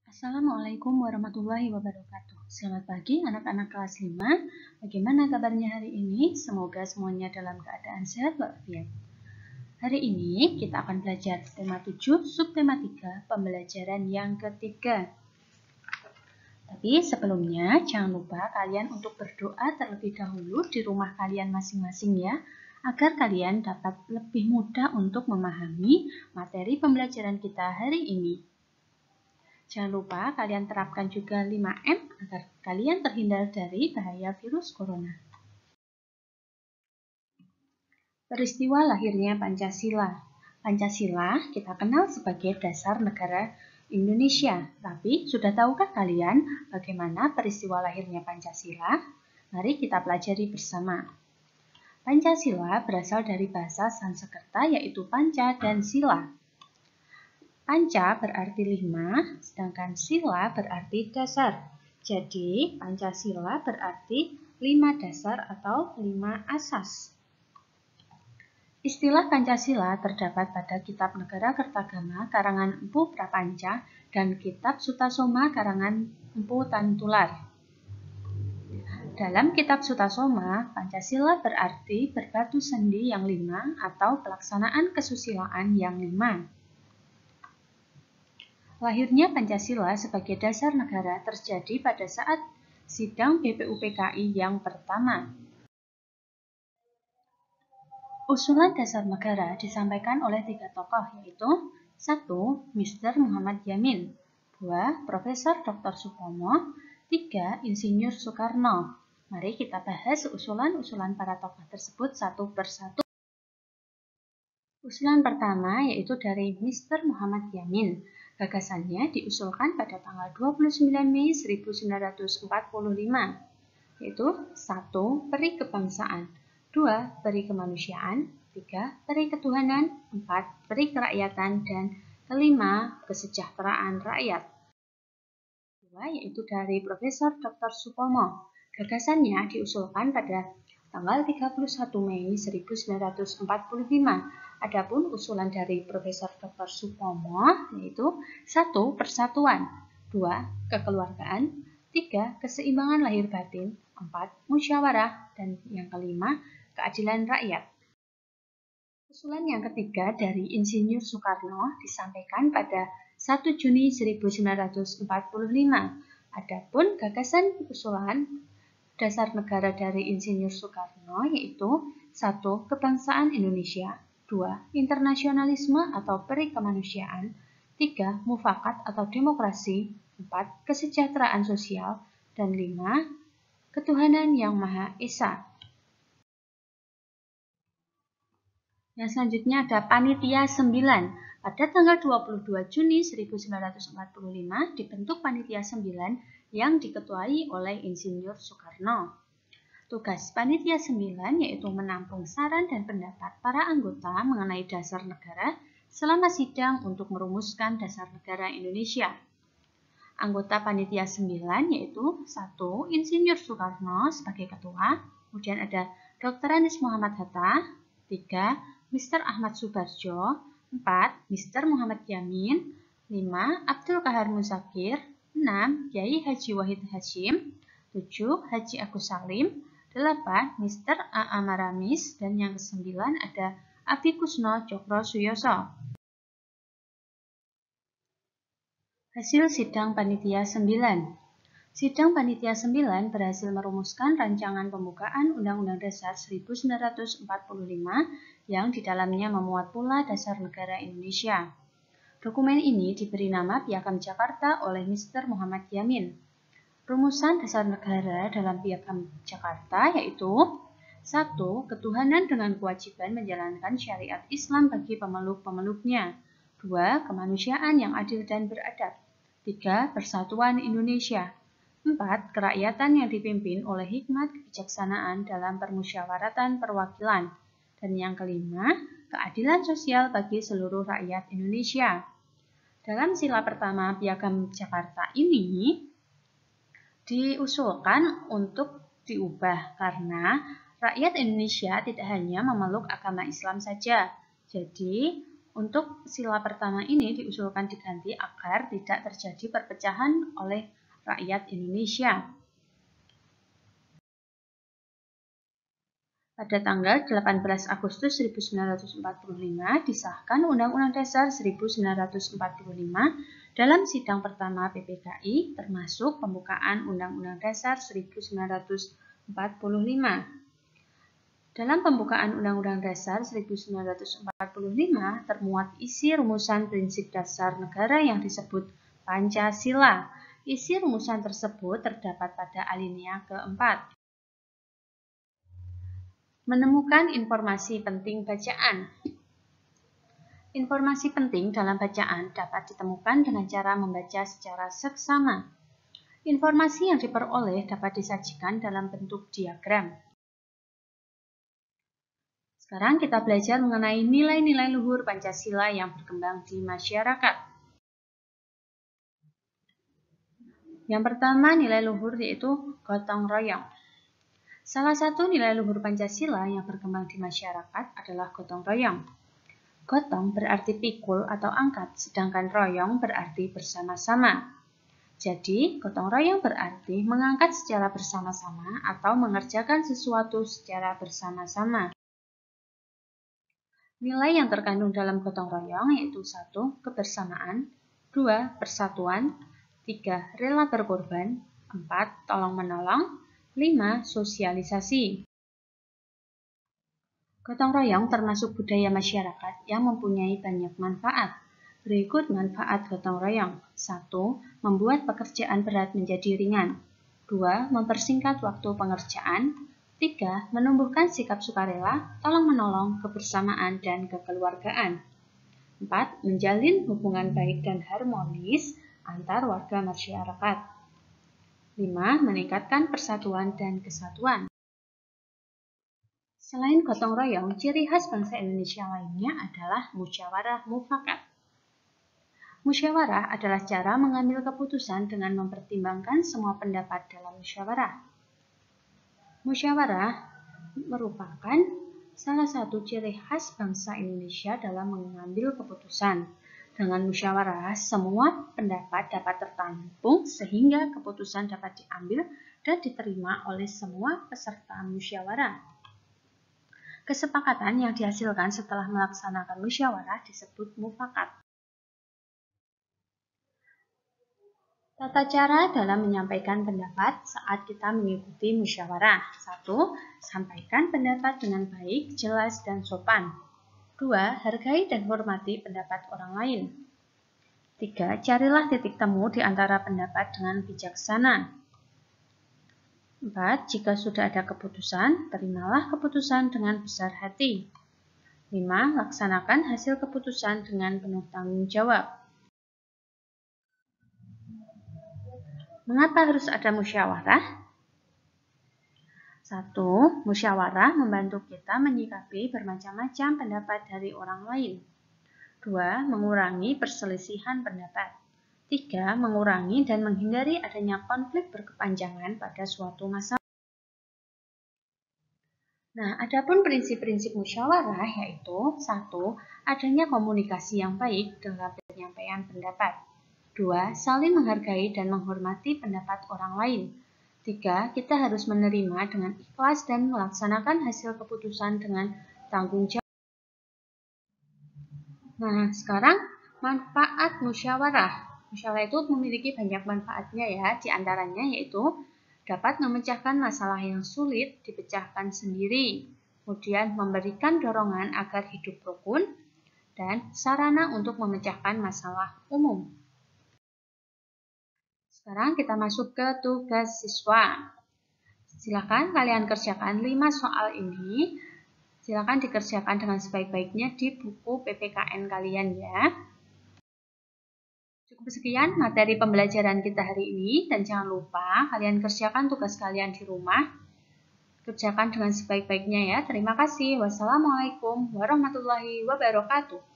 Assalamualaikum warahmatullahi wabarakatuh. Selamat pagi anak-anak kelas 5. Bagaimana kabarnya hari ini? Semoga semuanya dalam keadaan sehat walafiat. Hari ini kita akan belajar tema 7, subtema 3, pembelajaran yang ketiga. Tapi sebelumnya jangan lupa kalian untuk berdoa terlebih dahulu di rumah kalian masing-masing ya, agar kalian dapat lebih mudah untuk memahami materi pembelajaran kita hari ini. Jangan lupa kalian terapkan juga 5M agar kalian terhindar dari bahaya virus corona. Peristiwa lahirnya Pancasila. Pancasila kita kenal sebagai dasar negara Indonesia. Tapi sudah tahukah kalian bagaimana peristiwa lahirnya Pancasila? Mari kita pelajari bersama. Pancasila berasal dari bahasa Sanskerta yaitu panca dan sila. Panca berarti 5, sedangkan sila berarti dasar. Jadi, Pancasila berarti 5 dasar atau 5 asas. Istilah Pancasila terdapat pada Kitab Negara Kertagama karangan Empu Prapanca dan Kitab Sutasoma karangan Empu Tantular. Dalam Kitab Sutasoma, Pancasila berarti berbatu sendi yang 5 atau pelaksanaan kesusilaan yang 5. Lahirnya Pancasila sebagai dasar negara terjadi pada saat sidang BPUPKI yang pertama. Usulan dasar negara disampaikan oleh 3 tokoh yaitu 1. Mr. Muhammad Yamin, 2. Profesor Dr. Supomo, 3. Insinyur Soekarno. Mari kita bahas usulan-usulan para tokoh tersebut satu persatu. Usulan pertama yaitu dari Mr. Muhammad Yamin. Gagasannya diusulkan pada tanggal 29 Mei 1945, yaitu 1. Peri kebangsaan, 2. Peri kemanusiaan, 3. Peri ketuhanan, 4. Peri kerakyatan, dan 5. Kesejahteraan rakyat. 2. Yaitu dari Profesor Dr. Supomo. Gagasannya diusulkan pada tanggal 31 Mei 1945. Adapun usulan dari Profesor Dr. Supomo yaitu 1. Persatuan, 2. Kekeluargaan, 3. Keseimbangan lahir batin, 4. Musyawarah, dan yang kelima keadilan rakyat. Usulan yang ketiga dari Insinyur Soekarno disampaikan pada 1 Juni 1945. Adapun gagasan usulan dasar negara dari Insinyur Soekarno yaitu 1. Kebangsaan Indonesia, 2. Internasionalisme atau peri kemanusiaan, 3. Mufakat atau demokrasi, 4. Kesejahteraan sosial, dan 5. Ketuhanan yang Maha Esa. Yang selanjutnya ada Panitia 9. Pada tanggal 22 Juni 1945 dibentuk Panitia 9 yang diketuai oleh Insinyur Soekarno. Tugas Panitia 9 yaitu menampung saran dan pendapat para anggota mengenai dasar negara selama sidang untuk merumuskan dasar negara Indonesia. Anggota Panitia 9 yaitu 1. Insinyur Soekarno sebagai ketua, kemudian ada Dr. Andes Muhammad Hatta, 3. Mr. Ahmad Subarjo, 4. Mr. Muhammad Yamin, 5. Abdul Kahar Muzakir, 6. Kiai Haji Wahid Hashim, 7. Haji Agus Salim, 8. Mr. A.A. Maramis, dan yang ke-9 ada Abi Kusno Cokro Suyoso. Hasil Sidang Panitia 9. Sidang Panitia 9 berhasil merumuskan rancangan pembukaan Undang-Undang Dasar 1945 yang di dalamnya memuat pula dasar negara Indonesia. Dokumen ini diberi nama Piagam Jakarta oleh Mr. Muhammad Yamin. Rumusan dasar negara dalam Piagam Jakarta yaitu 1. Ketuhanan dengan kewajiban menjalankan syariat Islam bagi pemeluk-pemeluknya, 2. Kemanusiaan yang adil dan beradab, 3. Persatuan Indonesia, 4. Kerakyatan yang dipimpin oleh hikmat kebijaksanaan dalam permusyawaratan perwakilan, dan yang kelima, keadilan sosial bagi seluruh rakyat Indonesia. Dalam sila pertama Piagam Jakarta ini diusulkan untuk diubah karena rakyat Indonesia tidak hanya memeluk agama Islam saja. Jadi, Untuk sila pertama ini diusulkan diganti agar tidak terjadi perpecahan oleh rakyat Indonesia. Pada tanggal 18 Agustus 1945 disahkan Undang-Undang Dasar 1945 dalam sidang pertama PPKI termasuk pembukaan Undang-Undang Dasar 1945. Dalam pembukaan Undang-Undang Dasar 1945 termuat isi rumusan prinsip dasar negara yang disebut Pancasila. Isi rumusan tersebut terdapat pada alinea keempat. Menemukan informasi penting bacaan. Informasi penting dalam bacaan dapat ditemukan dengan cara membaca secara seksama. Informasi yang diperoleh dapat disajikan dalam bentuk diagram. Sekarang kita belajar mengenai nilai-nilai luhur Pancasila yang berkembang di masyarakat. Yang pertama nilai luhur yaitu gotong royong. Salah satu nilai luhur Pancasila yang berkembang di masyarakat adalah gotong royong. Gotong berarti pikul atau angkat, sedangkan royong berarti bersama-sama. Jadi, gotong royong berarti mengangkat secara bersama-sama atau mengerjakan sesuatu secara bersama-sama. Nilai yang terkandung dalam gotong royong yaitu 1. Kebersamaan, 2. Persatuan, 3. Rela berkorban, 4. Tolong-menolong, 5. Sosialisasi. Gotong royong termasuk budaya masyarakat yang mempunyai banyak manfaat. Berikut manfaat gotong royong. 1. Membuat pekerjaan berat menjadi ringan. 2. Mempersingkat waktu pengerjaan. 3. Menumbuhkan sikap sukarela, tolong-menolong, kebersamaan, dan kekeluargaan. 4. Menjalin hubungan baik dan harmonis antar warga masyarakat. 5. Meningkatkan persatuan dan kesatuan. Selain gotong royong, ciri khas bangsa Indonesia lainnya adalah musyawarah mufakat. Musyawarah adalah cara mengambil keputusan dengan mempertimbangkan semua pendapat dalam musyawarah. Musyawarah merupakan salah satu ciri khas bangsa Indonesia dalam mengambil keputusan. Dengan musyawarah, semua pendapat dapat tertampung sehingga keputusan dapat diambil dan diterima oleh semua peserta musyawarah. Kesepakatan yang dihasilkan setelah melaksanakan musyawarah disebut mufakat. Tata cara dalam menyampaikan pendapat saat kita mengikuti musyawarah. 1. Sampaikan pendapat dengan baik, jelas, dan sopan. 2. Hargai dan hormati pendapat orang lain. 3. Carilah titik temu di antara pendapat dengan bijaksana. 4. Jika sudah ada keputusan, terimalah keputusan dengan besar hati. 5. Laksanakan hasil keputusan dengan penuh tanggung jawab. Mengapa harus ada musyawarah? 1. Musyawarah membantu kita menyikapi bermacam-macam pendapat dari orang lain. 2. Mengurangi perselisihan pendapat. 3. Mengurangi dan menghindari adanya konflik berkepanjangan pada suatu masalah. Nah, adapun prinsip-prinsip musyawarah yaitu 1. Adanya komunikasi yang baik dalam penyampaian pendapat. 2. Saling menghargai dan menghormati pendapat orang lain. 3. Kita harus menerima dengan ikhlas dan melaksanakan hasil keputusan dengan tanggung jawab. Nah, sekarang manfaat musyawarah. Musyawarah itu memiliki banyak manfaatnya ya, di antaranya yaitu dapat memecahkan masalah yang sulit dipecahkan sendiri, kemudian memberikan dorongan agar hidup rukun, dan sarana untuk memecahkan masalah umum. Sekarang kita masuk ke tugas siswa. Silakan kalian kerjakan 5 soal ini. Silakan dikerjakan dengan sebaik-baiknya di buku PPKN kalian ya. Cukup sekian materi pembelajaran kita hari ini dan jangan lupa kalian kerjakan tugas kalian di rumah. Kerjakan dengan sebaik-baiknya ya. Terima kasih. Wassalamualaikum warahmatullahi wabarakatuh.